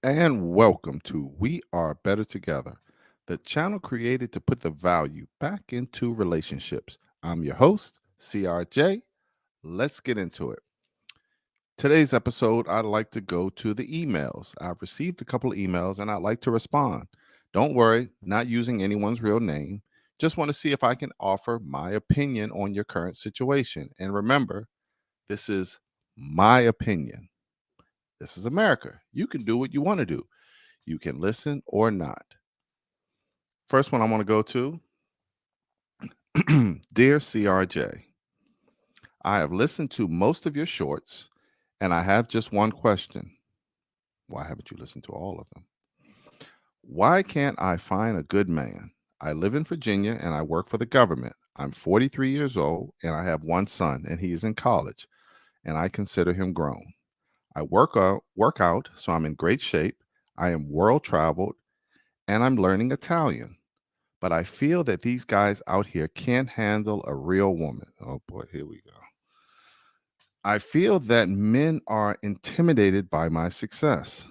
and welcome to We Are Better Together, the channel created to put the value back into relationships. I'm your host, CRJ. Let's get into it. Today's episode, I'd like to go to the emails. I've received a couple of emails and I'd like to respond. Don't worry, not using anyone's real name. Just want to see if I can offer my opinion on your current situation. And remember, this is my opinion. This is America. You can do what you want to do. You can listen or not. First one I want to go to Dear CRJ, I have listened to most of your shorts and I have just one question. Why haven't you listened to all of them? Why can't I find a good man? I live in Virginia and I work for the government. I'm 43 years old and I have one son and he is in college and I consider him grown. I work out, so I'm in great shape. I am world traveled and I'm learning Italian. But I feel that these guys out here can't handle a real woman. Oh boy, here we go. I feel that men are intimidated by my success.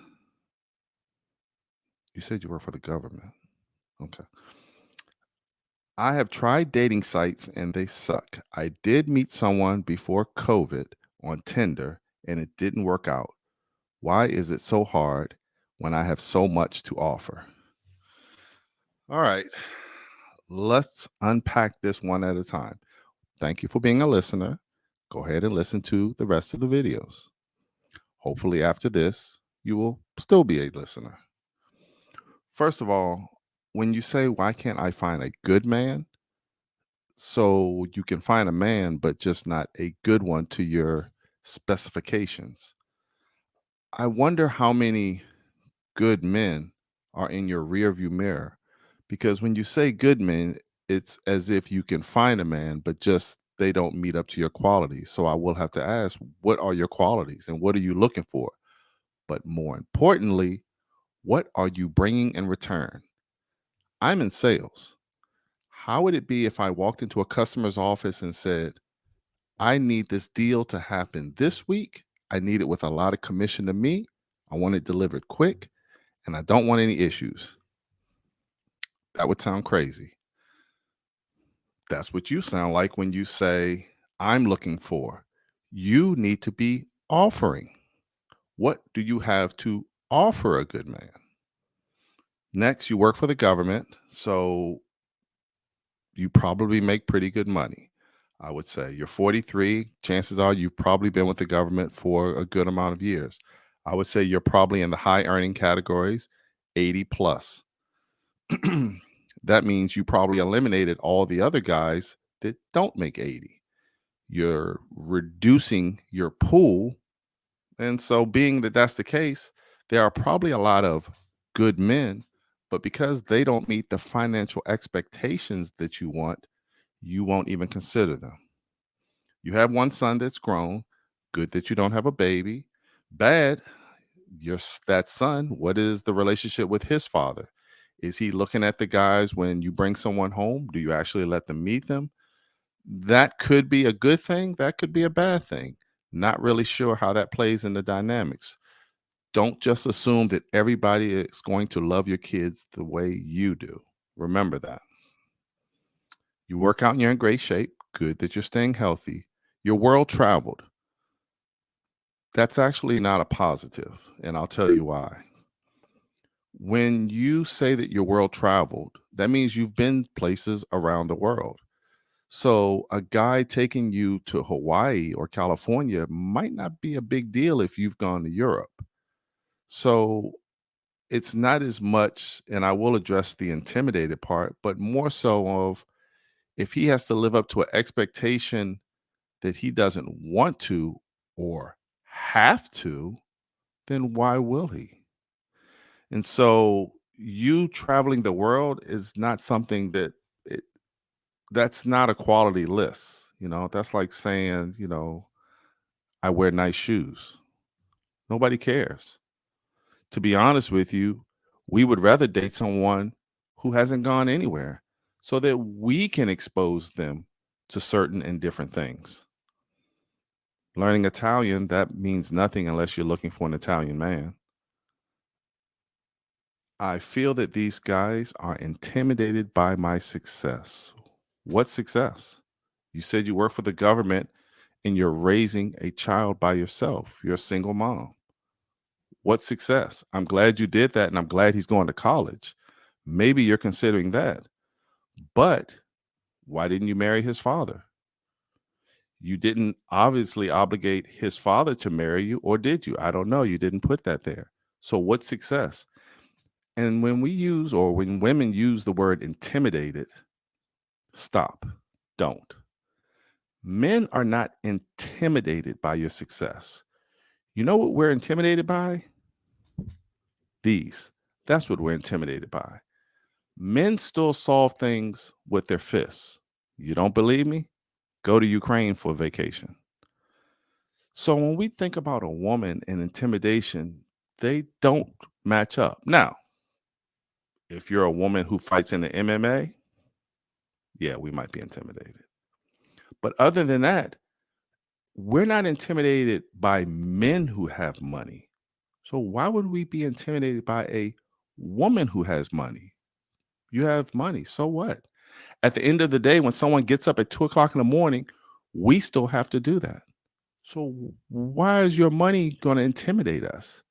You said you work for the government. Okay. I have tried dating sites and they suck. I did meet someone before COVID on Tinder and it didn't work out. Why is it so hard when I have so much to offer? All right. Let's unpack this one at a time. Thank you for being a listener. Go ahead and listen to the rest of the videos. Hopefully, after this, you will still be a listener. First of all, when you say, why can't I find a good man? So you can find a man, but just not a good one to your specifications. I wonder how many good men are in your rearview mirror. Because when you say good men, it's as if you can find a man, but just they don't meet up to your qualities. So I will have to ask, what are your qualities and what are you looking for? But more importantly, what are you bringing in return? I'm in sales. How would it be if I walked into a customer's office and said, I need this deal to happen this week? I need it with a lot of commission to me. I want it delivered quick and I don't want any issues. That would sound crazy. That's what you sound like when you say, I'm looking for. You need to be offering. What do you have to offer a good man? Next, you work for the government. So you probably make pretty good money. I would say you're 43. Chances are you've probably been with the government for a good amount of years. I would say you're probably in the high earning categories, 80 plus. That means you probably eliminated all the other guys that don't make 80. You're reducing your pool. And so, being that that's the case, there are probably a lot of good men, but because they don't meet the financial expectations that you won't even consider them. You have one son that's grown. Good that you don't have a baby. Bad, that son, what is the relationship with his father? Is he looking at the guys when you bring someone home? Do you actually let them meet them? That could be a good thing. That could be a bad thing. Not really sure how that plays in the dynamics. Don't just assume that everybody is going to love your kids the way you do. Remember that. You work out and you're in great shape. Good that you're staying healthy. You're world traveled. That's actually not a positive, and I'll tell you why. When you say that you're world traveled, that means you've been places around the world. So a guy taking you to Hawaii or California might not be a big deal if you've gone to Europe. So it's not as much, and I will address the intimidated part, but more so of if he has to live up to an expectation that he doesn't want to or have to, then why will he? And so you traveling the world is not something it, that's not a quality list. That's like saying, I wear nice shoes. Nobody cares. To be honest with you, we would rather date someone who hasn't gone anywhere so that we can expose them to certain and different things. Learning Italian, that means nothing unless you're looking for an Italian man. I feel that these guys are intimidated by my success. What success? You said you work for the government and you're raising a child by yourself. You're a single mom. What success? I'm glad you did that and I'm glad he's going to college. Maybe you're considering that. But why didn't you marry his father? You didn't obviously obligate his father to marry you, or did you? I don't know. You didn't put that there. So, what success? And when we use, or when women use the word intimidated, stop. Don't. Men are not intimidated by your success. You know what we're intimidated by? These. That's what we're intimidated by. Men still solve things with their fists. You don't believe me? Go to Ukraine for a vacation. So when we think about a woman and intimidation, they don't match up. Now, if you're a woman who fights in the MMA, yeah, we might be intimidated. But other than that, we're not intimidated by men who have money. So why would we be intimidated by a woman who has money? You have money. So what? At the end of the day, when someone gets up at 2 o'clock in the morning, we still have to do that. So why is your money going to intimidate us?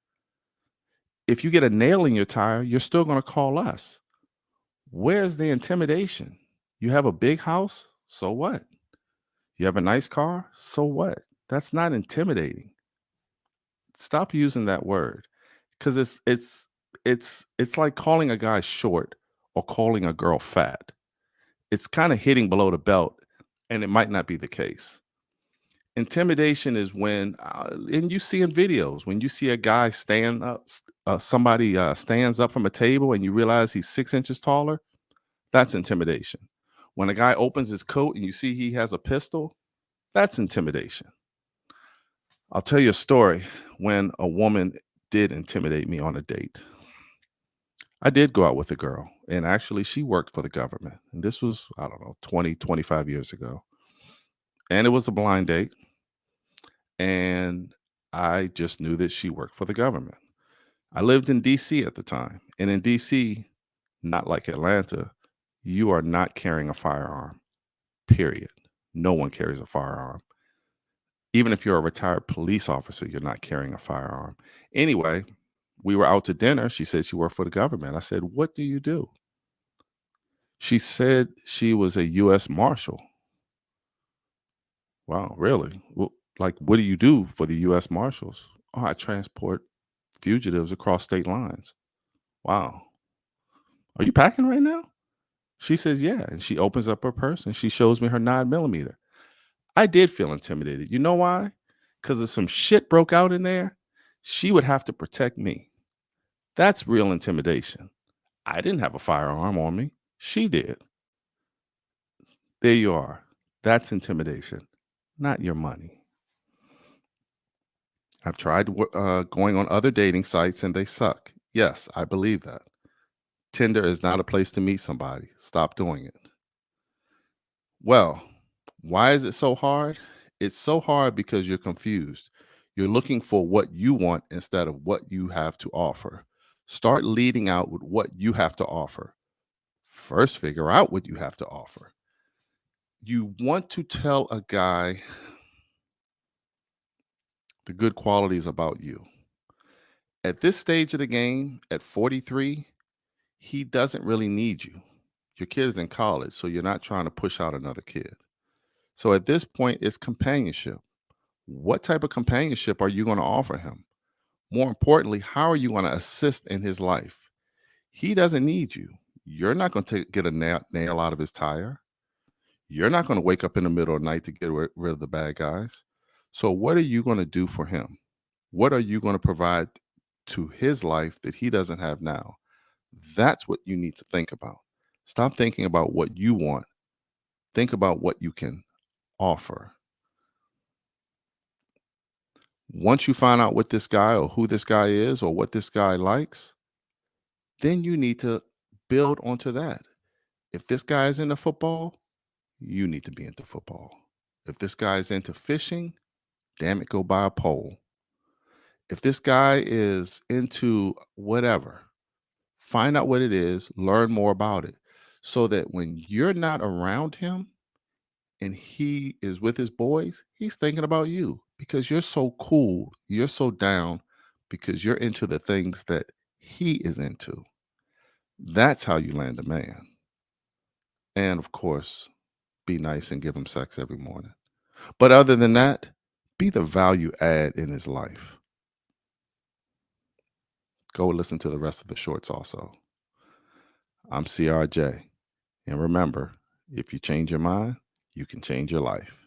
If you get a nail in your tire, you're still going to call us. Where's the intimidation? You have a big house? So what? You have a nice car? So what? That's not intimidating. Stop using that word because it's like calling a guy short or calling a girl fat. It's kind of hitting below the belt, and it might not be the case. Intimidation is when, and you see in videos, when you see a guy stand up, somebody stands up from a table and you realize he's 6 inches taller, that's intimidation. When a guy opens his coat and you see he has a pistol, that's intimidation. I'll tell you a story when a woman did intimidate me on a date. I did go out with a girl, and actually, she worked for the government. And this was, I don't know, 20, 25 years ago. And it was a blind date. And I just knew that she worked for the government. I lived in DC at the time. And in DC, not like Atlanta, you are not carrying a firearm, period. No one carries a firearm. Even if you're a retired police officer, you're not carrying a firearm. Anyway, we were out to dinner. She said she worked for the government. I said, "What do you do?" She said she was a US Marshal. Wow, really? Well, like, what do you do for the US Marshals? Oh, I transport fugitives across state lines. Wow. Are you packing right now? She says, yeah. And she opens up her purse and she shows me her 9 millimeter. I did feel intimidated. You know why? Because if some shit broke out in there, she would have to protect me. That's real intimidation. I didn't have a firearm on me. She did. There you are. That's intimidation, not your money. I've tried going on other dating sites and they suck. Yes, I believe that. Tinder is not a place to meet somebody. Stop doing it. Well, why is it so hard? It's so hard because you're confused. You're looking for what you want instead of what you have to offer. Start leading out with what you have to offer. First, figure out what you have to offer. You want to tell a guy the good qualities about you. At this stage of the game, at 43, he doesn't really need you. Your kid is in college, so you're not trying to push out another kid. So at this point, it's companionship. What type of companionship are you going to offer him? More importantly, how are you going to assist in his life? He doesn't need you. You're not going to get a nail out of his tire. You're not going to wake up in the middle of the night to get rid of the bad guys. So, what are you going to do for him? What are you going to provide to his life that he doesn't have now? That's what you need to think about. Stop thinking about what you want. Think about what you can offer. Once you find out what this guy or who this guy is or what this guy likes, then you need to build onto that. If this guy is into football, you need to be into football. If this guy is into fishing, damn it, go buy a pole. If this guy is into whatever, Find out what it is, learn more about it so that when you're not around him and he is with his boys, he's thinking about you because you're so cool, you're so down because you're into the things that he is into. That's how you land a man. And of course, be nice and give him sex every morning. But other than that, be the value add in his life. Go listen to the rest of the shorts also. I'm CRJ. And remember, if you change your mind, you can change your life.